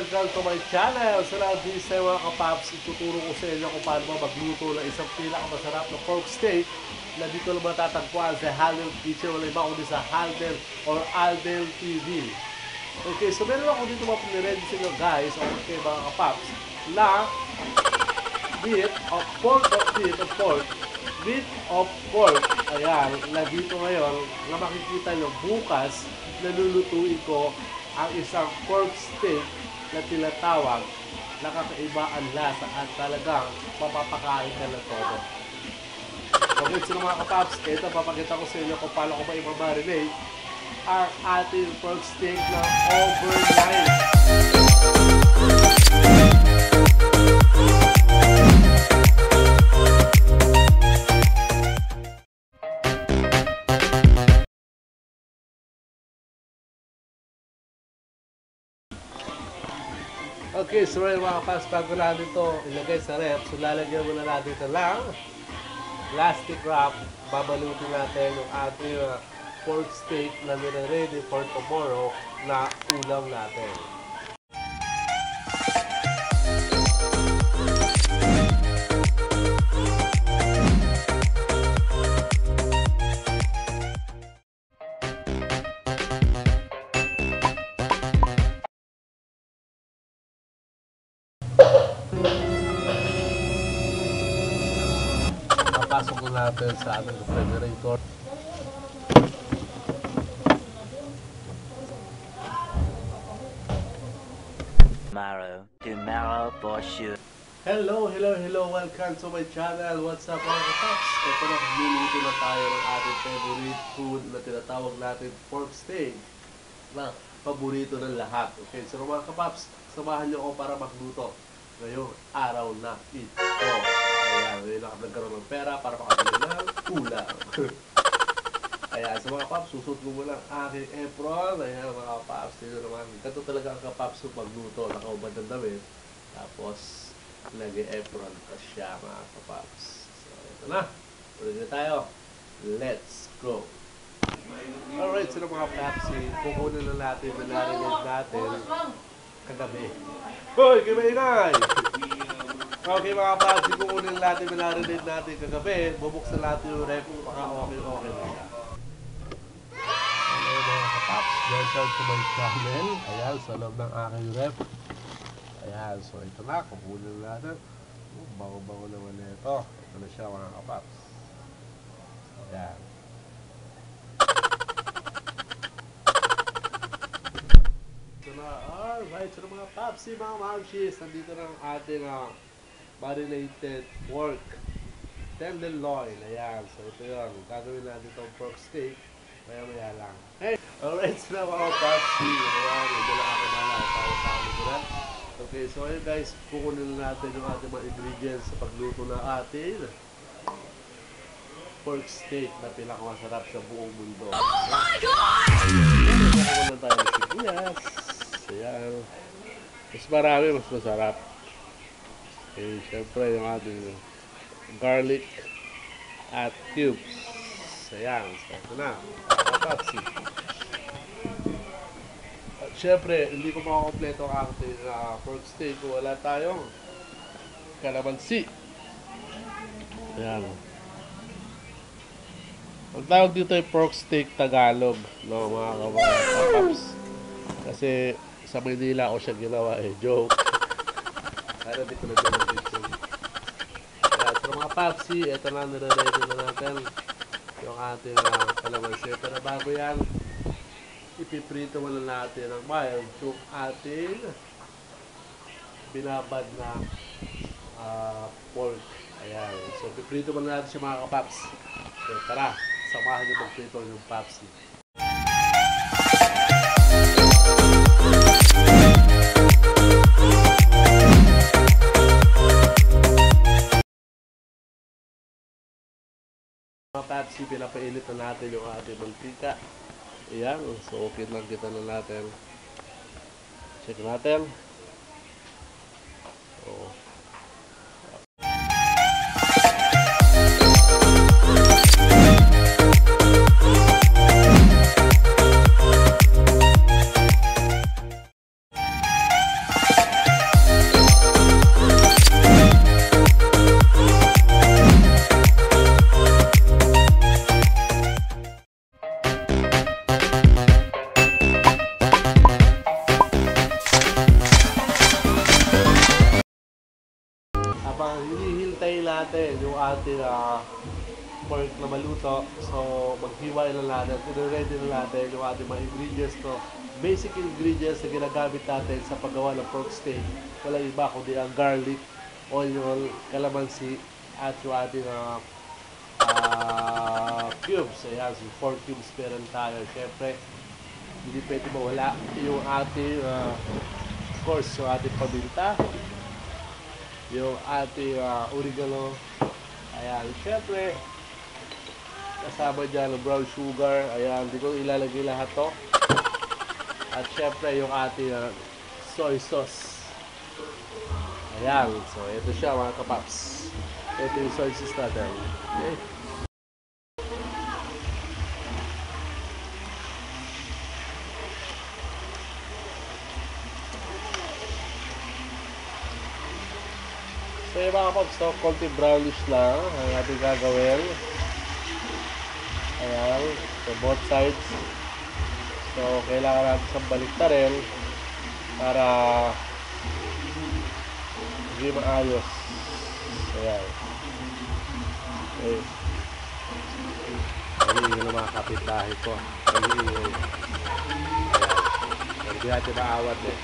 welcome to my channel. So now this time mga kapaps, ituturo ko sa inyo kung paano magluto ng isang pinakamasarap na pork steak na dito lang matatagpuan sa Haldel Kitchen. Wala iba kundi sa Haldel or Aldel TV. Okay, so meron ako dito mapiniready sa inyo guys, okay mga kapaps, na meat of pork. Ayan, na dito ngayon, na makikita nyo bukas, nalulutuin ko ang isang pork steak na tinatawag na kakaiba ang lasa at talagang mapapakain ka na todo. Okay, so mga kapaps, ito papakita ko sa inyo kung paano ko ba i-marinate ang ating pork steak na overnight. Okay, so mga kapaps, bago natin ito ilagay sa ref, so lalagyan muna natin ito lang plastic wrap. Babalutin natin yung ating pork steak na nire-ready for tomorrow na ulam natin. Papasok ko natin sa ating refrigerator. Tomorrow for sure. Hello, welcome to my channel. What's up mga kapaps? Ito na, luluto na tayo ng ating favorite food na tinatawag natin pork steak, na paborito ng lahat. Okay, so mga kapaps, samahan nyo ako para magluto ngayong araw na ito. Ayan, ngayon nagkaroon ng pera para makabili ng ulam. Ayan, so mga kapaps, susot ko muna ang aking apron. Ayan mga kapaps, dito naman, ganito talaga ang kapaps yung pagluto. Nakaubad ng damit, tapos lagi apron pa siya mga kapaps. So ito na, ulit na tayo. Let's go! Alright, so mga kapaps, kukunin na natin, narinig natin kagabi. Hoy, kimaingay! Okay mga kapaps, kukunin natin, narinig natin kagabi. Bubuksan natin yung ref, baka okay na siya. Welcome to my channel. Ayan, sa loob ng aking ref. Ayan, so ito na, kukunin natin. Bago-bago naman ito. Ito na siya mga kapaps. Ayan. Ito na, alright. So mga paps, mga mamshis, nandito na ang ating marinated pork tenderloin. Ayan, so ito yun. Gagawin natin itong pork steak. Maya lang. Hey! Alright, so na mga papsi. Ayan, ito lang ako tayo sa amin. Okay, so ayun guys, kukunin natin yung ating mga ingredients sa pagluto na atin pork steak na pinakamasarap sa buong mundo. Oh my God! Kukunin tayo ng sibuyas. Ayan. Mas marami, mas masarap. Okay, syempre yung ating garlic at cubes. Ayan, so ito na. Papsi. At syempre, hindi ko makakompleto ang ating pork steak kung wala tayong kalamansi. Ayan. Ang tawag dito ay pork steak Tagalog, no, mga kapaps. Kasi sa Manila ako siya ginawa joke. Kaya di ko na dito. Ayan, so mga papsi, ito na, nire-ready na natin yung ating kalamansi. Pero bago yan, ipiprito muna natin ng mild yung ating binabad na pork. Ayan. So, ipiprito muna natin siya mga kapaps. So, tara, samahan niyo magprito yung papsi. Mga papsi, pinapainit na natin yung ating mantika. Ayan, so okay lang kita na natin. Check natin. So, natin yung ating pork na maluto. So, maghiwalay na natin. Ready na natin yung ating mga ingredients to. Basic ingredients na ginagamit natin sa paggawa ng pork steak. Wala iba kundi ang garlic, onion, calamansi, at yung ating cubes. Ayan, so 4 cubes meron tayo. Siyempre, hindi pwede mawala yung ating of course, yung ating paminta, yung ating oregano. Ayan, siyempre, kasama dyan ang brown sugar. Ayan, hindi ko ilalagay lahat to. At syempre yung ating soy sauce. Ayan, so ito siya mga kapaps. Ito yung soy sauce natin. Okay. So yung mga kapaps, so, konti brownish lang ang ating gagawin. Ayan, so both sides. So kailangan natin siyang baliktarin para hindi maayos. Ayan. Okay. Nag-iingay ng mga kapitbahay ko. Nag-iingay. Ayan. Hindi natin maawat eh.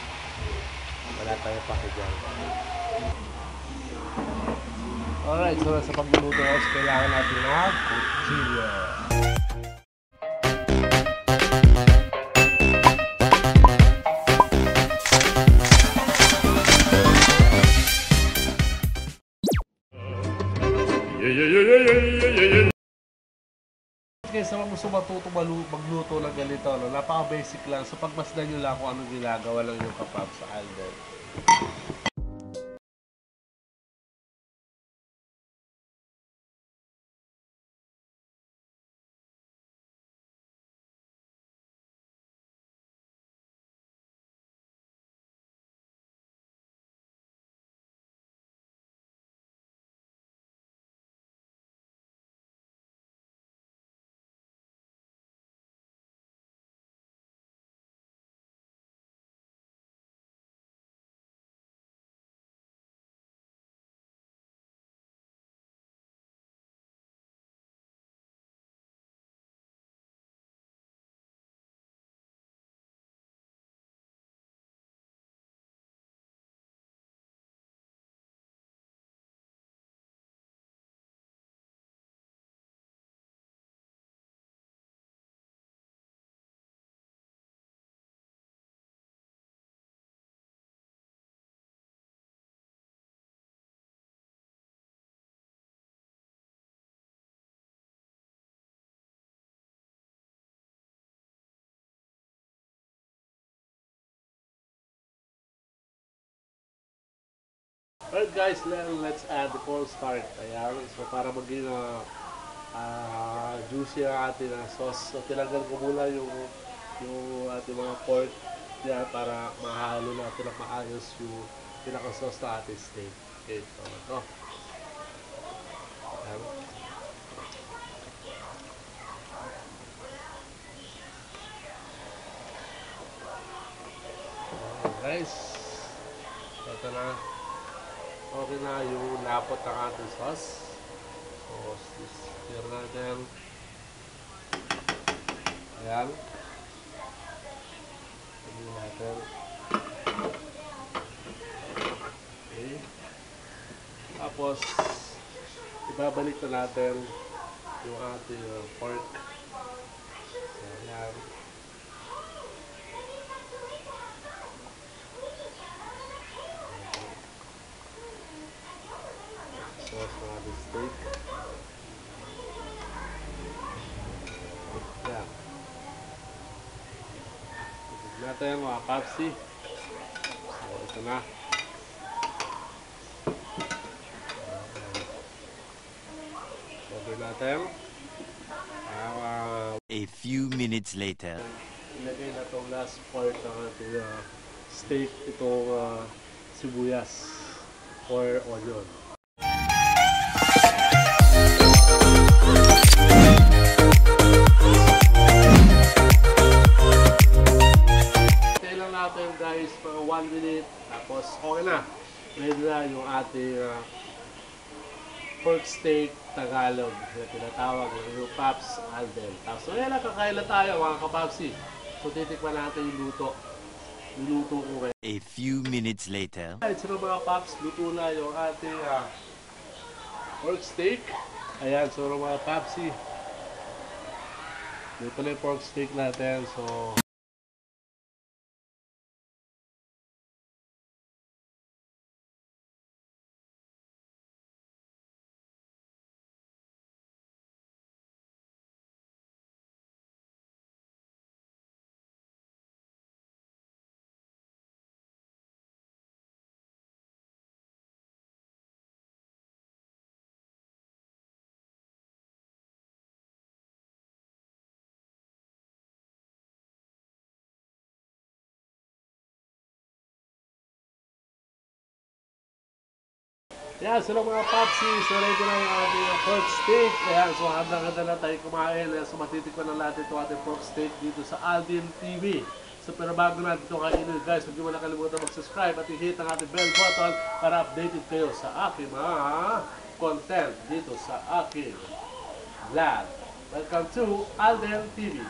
Wala tayo pake dyan. Alright, so sa pagluluto guys, kailangan natin ng kutsilyo. Okay, sa mga gusto matuto magluto ng ganito, no? Napaka-basic lang. So pagmasdan nyo lang kung anong ginagawa lang yung kapap sa Alden. Alright guys, let's add the cornstarch. Ayan, so para maging juicy ang ating sauce. So tinanggal ko muna yung ating mga pork yan para mahalo natin ng maayos yung pinaka-sauce na ating steak. Okay, so ito. Ayan. Guys, ito na. Okay na yung lapot ng ating sauce. So, stir natin. Ayan. Tignan natin. Okay. Tapos, ibabalik na natin yung ating pork. Ayan. Sauce ng ating steak. Ayan. Tignan natin mga papsi. So, ito na. Cover natin. A few minutes later. Ilagay na itong last part ng ating steak, itong sibuyas or onion. Stay lang natin guys for 1 minute, tapos okay na. Ready na yung ating pork steak Tagalog na tinatawag ng new Paps Alden. So yan lang, kakain lang tayo mga kapapsi. So titikman natin yung luto. Niluto ko ngayon. A few minutes later. Alright, so mga paps, luto na yung ating pork steak. Ayan, so mga papsi. Luto na yung pork steak natin. So yan, so mga papsi, so ready na yung ating pork steak. Ayan, so handa-handa na tayo kumain. So matitikman na natin itong ating pork steak dito sa Aldin TV. So pero bago natin ito kainin, guys, huwag niyo mo na kalimutan mag-subscribe at i-hit ang ating bell button para updated kayo sa aking mga content dito sa aking vlog. Welcome to Aldin TV.